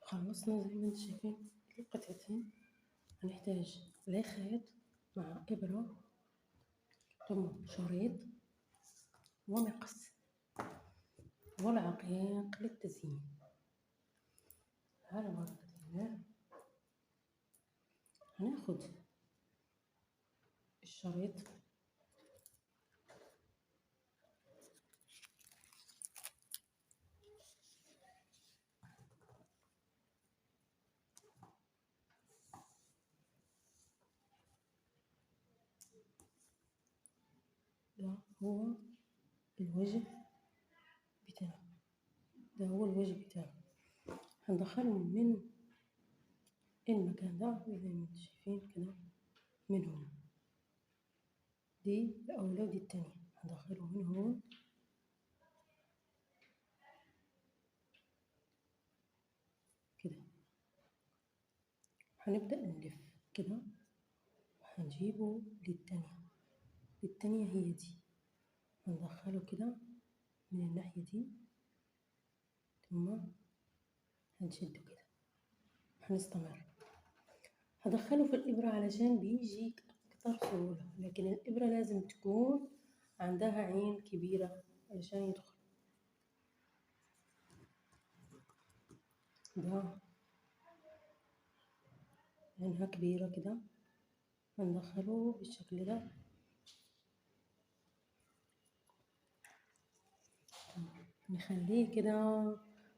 خلصنا زي ما انتم شايفين القطعتين. هنحتاج لا خيط مع إبرة ثم شريط ومقص والعقيق للتزيين. على بركة الله هناخد الشريط ده هو الوجه بتاعه، ده هو الوجه بتاعه. هندخله من المكان ده زي ما انتم شايفين كده من هون، دي الأولى ودي التانية. هندخله من هون كده، هنبدأ نلف كده وهنجيبه للتانية هي دي. هندخله كده من الناحية دي ثم هنشده كده. هنستمر، هدخله في الإبرة علشان بيجي أكتر سهولة، لكن الإبرة لازم تكون عندها عين كبيرة علشان يدخل. ده عينها كبيرة كده، هندخله بالشكل ده. نخليه كده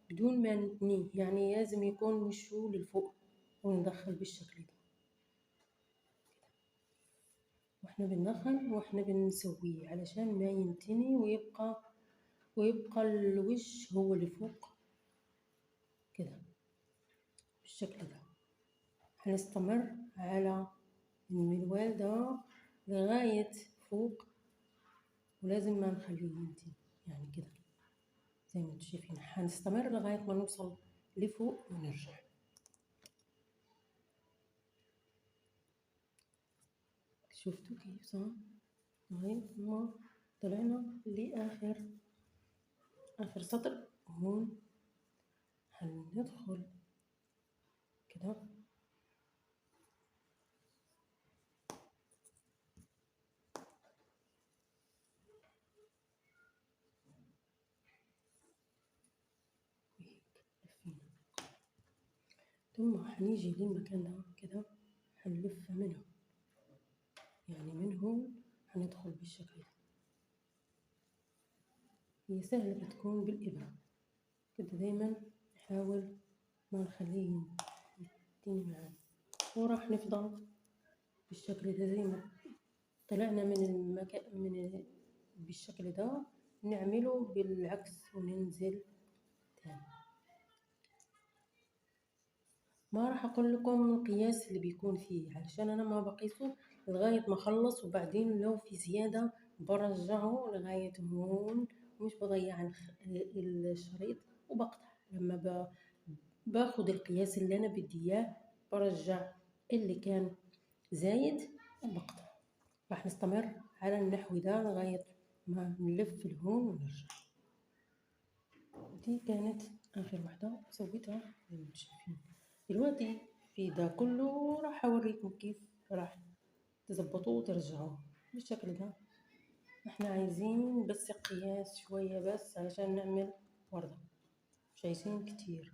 بدون ما نتنيه، يعني لازم يكون وشه للفوق وندخل بالشكل ده. واحنا بندخل واحنا بنسويه علشان ما ينتني ويبقى الوش هو اللي فوق كده بالشكل ده. هنستمر على المنوال ده لغاية فوق، ولازم ما نخليه ينتني يعني كده زي ما انتم شايفين. هنستمر لغاية ما نوصل لفوق ونرجع. شفتوا كيف صار؟ لغاية ما طلعنا آخر سطر. هون هندخل كده لفينا، ثم هنيجي للمكان ده كده هنلف منه، يعني من هون هندخل بالشكل ده. هي سهلة بتكون بالإبرة كده، دايما نحاول ما نخليه يتني معانا، وراح نفضل بالشكل ده. زي ما طلعنا بالشكل ده نعمله بالعكس وننزل تاني. ما راح اقول لكم القياس اللي بيكون فيه علشان انا ما بقيسه لغاية ما اخلص، وبعدين لو في زيادة برجعه لغاية هون، ومش بضيع الشريط وبقطع. لما باخد القياس اللي انا بدي اياه برجع اللي كان زايد وبقطع. راح نستمر على النحو ده لغاية ما نلف لهون ونرجع. دي كانت آخر وحدة سويتها زي ما انتم شايفين. دلوقتي في ده كله راح أوريكم كيف راح تظبطوه وترجعوه بالشكل ده. احنا عايزين بس قياس شوية بس علشان نعمل وردة، مش عايزين كتير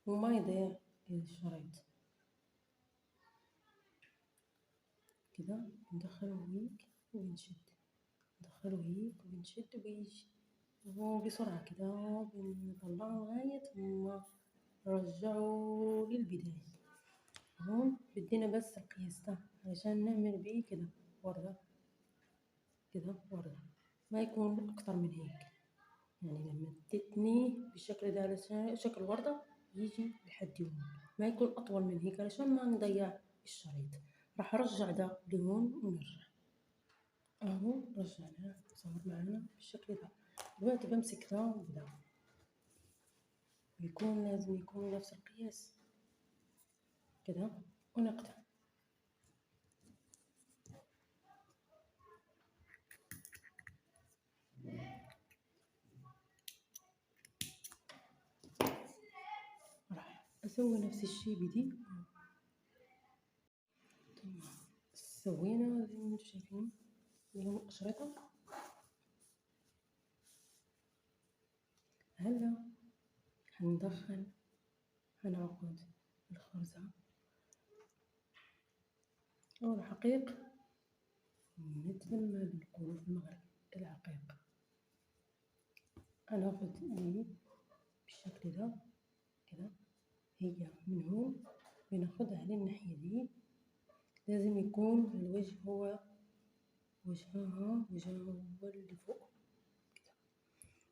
وما يضيع الشريط. كده ندخله هيك ونشد، ندخله هيك ونشد ويجي وبسرعة كده بنطلعه لغاية ما نرجعه للبداية. هون بدينا بس القياس ده علشان نعمل بيه كده وردة، كده وردة ما يكون أكتر من هيك. يعني لما تتنيه بالشكل ده علشان شكل وردة يجي لحد هون، ما يكون أطول من هيك علشان ما نضيع الشريط. راح أرجع ده لهون ونرجع. أهو رجعناه صار معنا بالشكل ده. دلوقتي بمسك ده وده، لازم يكون نفس القياس كده ونقطع. راح نسوي نفس الشي بدي. تمام، سوينا زي ما انتم شايفين الأشرطة. هلا هناخد الخرزة أو العقيق، مثل ما بنقول في المغرب العقيق. هناخد دي بالشكل ده كده، هي من هون بناخدها للناحية دي. لازم يكون الوجه هو وجهها هو اللي فوق كده.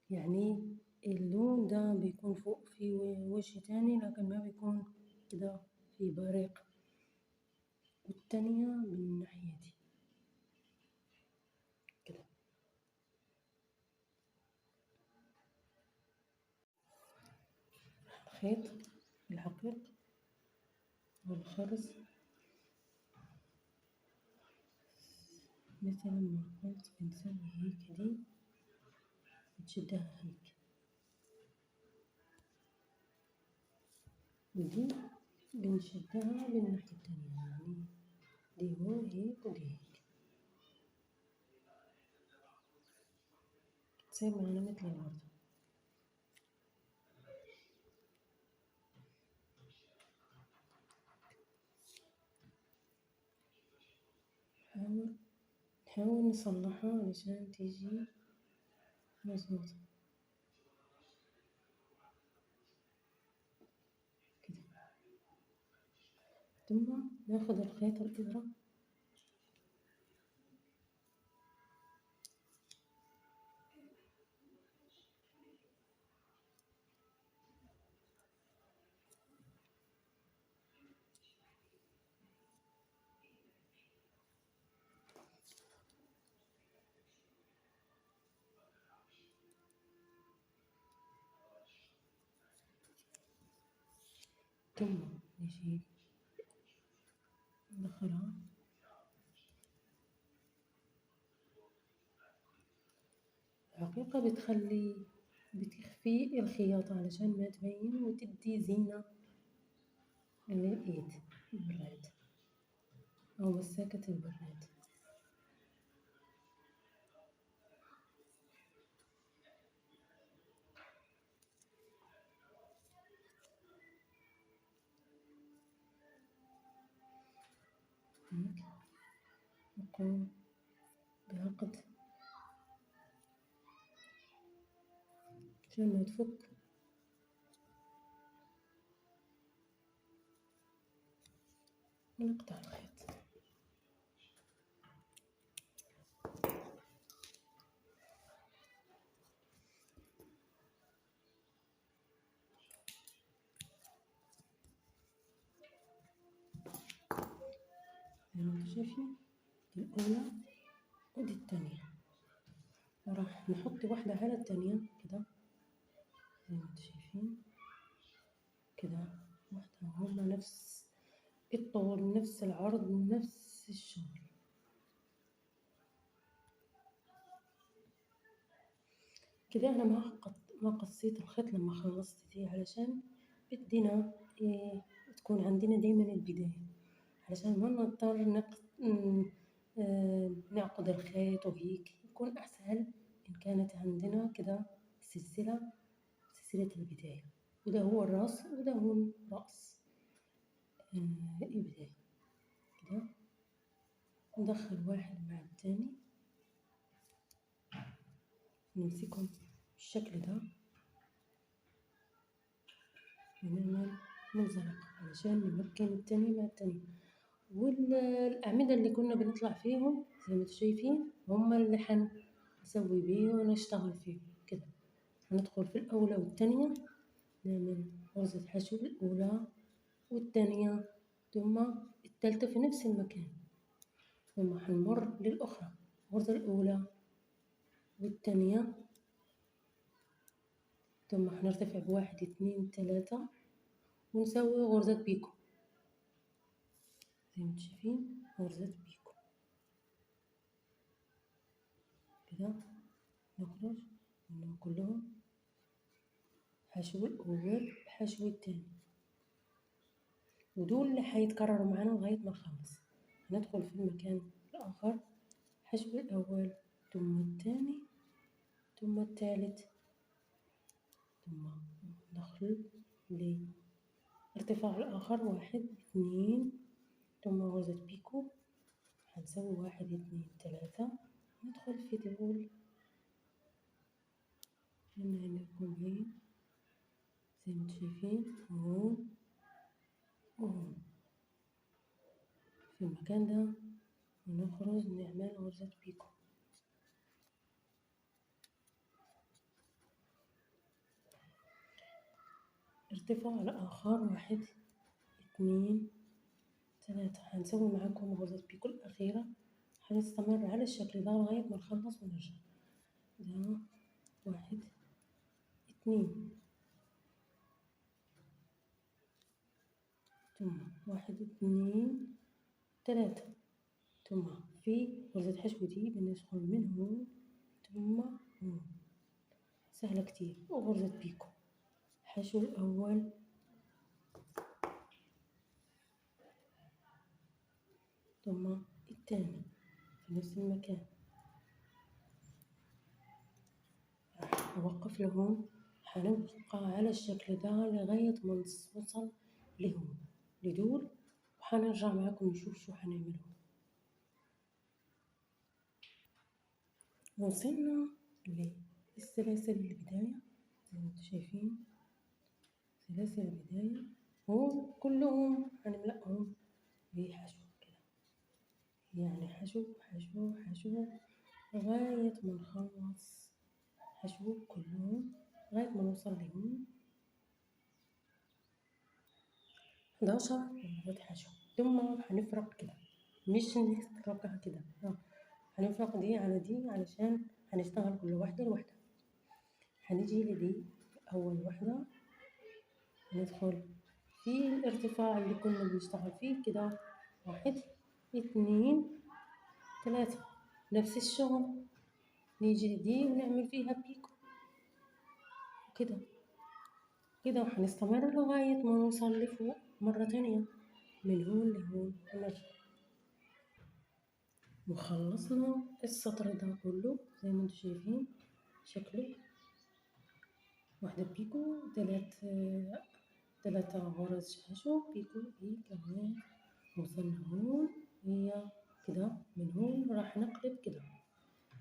يعني اللون ده بيكون فوق في وجه تاني، لكن ما بيكون كده في بريق. والتانية من الناحية دي كده. الخيط العقيق والخرز مثل ما قلت بنسوي هيك، دي بتشدها هيك، ودي بنشدها بالناحية التانية. يعني دي هون هيك ودي هيك، تصير معنا مثل الوردة. نحاول نصلحها علشان تيجي مظبوطة كده. ثم ناخد الخيط الإبرة ثم نجيب ندخلها. الحقيقة بتخفي الخياطة علشان ما تبين وتدي زينة للإيد البراد أو مساكة البراد. هيك نقوم بعقد عشان ما تفك. ونقطع الخيط. زي ما انتم شايفين دي الأولى ودي التانية، وراح نحط واحدة على التانية كده زي ما انتم شايفين كده. واحدة هما نفس الطول نفس العرض نفس الشغل كده. أنا ما قصيت الخيط لما خلصت دي علشان بدنا تكون عندنا دايما البداية، علشان ما نضطر نعقد الخيط وهيك يكون أسهل إن كانت عندنا كده سلسلة البداية. وده هو الرأس وده هو رأس البداية كده. ندخل واحد مع التاني، نمسكهم بالشكل ده ونعمل منزلق علشان نمكن التاني مع التاني. والأعمدة اللي كنا بنطلع فيهم زي ما انتم شايفين هما اللي حنسوي بيه ونشتغل فيه كده. هندخل في الأولى والتانية، نعمل غرزة حشو الأولى والتانية ثم التالتة في نفس المكان، ثم حنمر للأخرى الغرزة الأولى والتانية، ثم حنرتفع بواحد اتنين تلاتة ونسوي غرزة بيكو زي ما انتم شايفين غرزة بيكو كده. نخرج منهم كلهم حشو الأول بحشو التاني ودول اللي حيتكرروا معانا لغاية ما نخلص. هندخل في المكان الآخر، حشو الأول ثم الثاني ثم الثالث، ثم ندخل لارتفاع الآخر 1 2 ثم غرزة بيكو، هنسوي 1 2 3، ندخل في دول هنا يكون هي زي ما شايفين هون وهون في المكان ده، ونخرج نعمل غرزة بيكو. ارتفاع الآخر 1 2 3، هنسوي معاكم غرزة بيكو الأخيرة، هنستمر على الشكل ده لغاية ما نخلص ونرجع. ده 1 2 ثم 1 2 3، ثم في غرزة حشو دي بندخل من هون ثم هون، سهلة كتير. وغرزة بيكو، حشو الأول ثم الثاني في نفس المكان، راح نوقف لهون، هنبقى على الشكل ده لغاية ما نوصل لهون لدول، وهنرجع معاكم نشوف شو هنعمله. وصلنا للسلاسل البداية زي ما انتم شايفين، سلاسل البداية هون كلهم هنملأهم بحشو كده، يعني حشو حشو حشو لغاية ما نخلص حشو كلهم لغاية ما نوصل لهون 11 غرزة حشو. ثم هنفرق كده، مش نفرقها كده، هنفرق دي على دي علشان هنشتغل كل واحدة لوحدها. هنيجي لدي أول واحدة، ندخل في الارتفاع اللي كنا بنشتغل فيه كده 1 2 3، نفس الشغل. نيجي لدي ونعمل فيها بيكو كده كده، وهنستمر لغاية ما نوصل لفوق مرة تانية من هون لهون ونرجع. وخلصنا السطر ده كله زي ما انتم شايفين شكله، واحدة بيكو، ثلاثة غرز حشو بيكو دي كمان. وصلنا هون، هي كده من هون راح نقلب كده،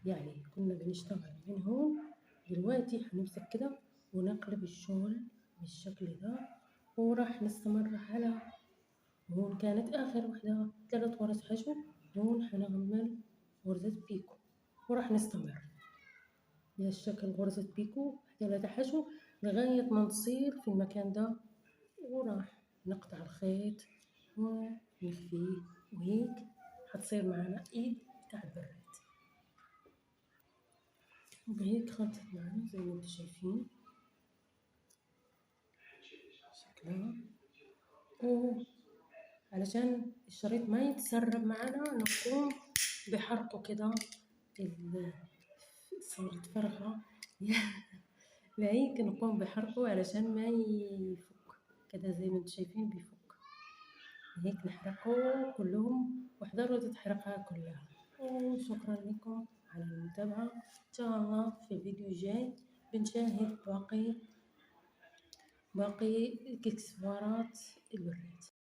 يعني كنا بنشتغل من هون، دلوقتي هنمسك كده ونقلب الشغل بالشكل ده، وراح نستمر على هون كانت آخر وحدة 3 غرز حشو، هون هنعمل غرزة بيكو وراح نستمر بهالشكل غرزة بيكو 3 حشو لغاية ما نصير في المكان ده، وراح نقطع الخيط ونخفيه، وهيك هتصير معنا ايد بتاع البراد. وبهيك خلصت معنا زي ما انتم شايفين شكلها. علشان الشريط ما يتسرب معنا نقوم بحرقه كده، صارت فرخة لهيك نقوم بحرقه علشان ما يفك كده زي ما انتم شايفين بيفك. هيك نحرقه كلهم وحضروا تتحرقها كلها. وشكرا لكم على المتابعة، إن شاء الله في الفيديو الجاي بنشاهد باقي إكسسوارات البراد.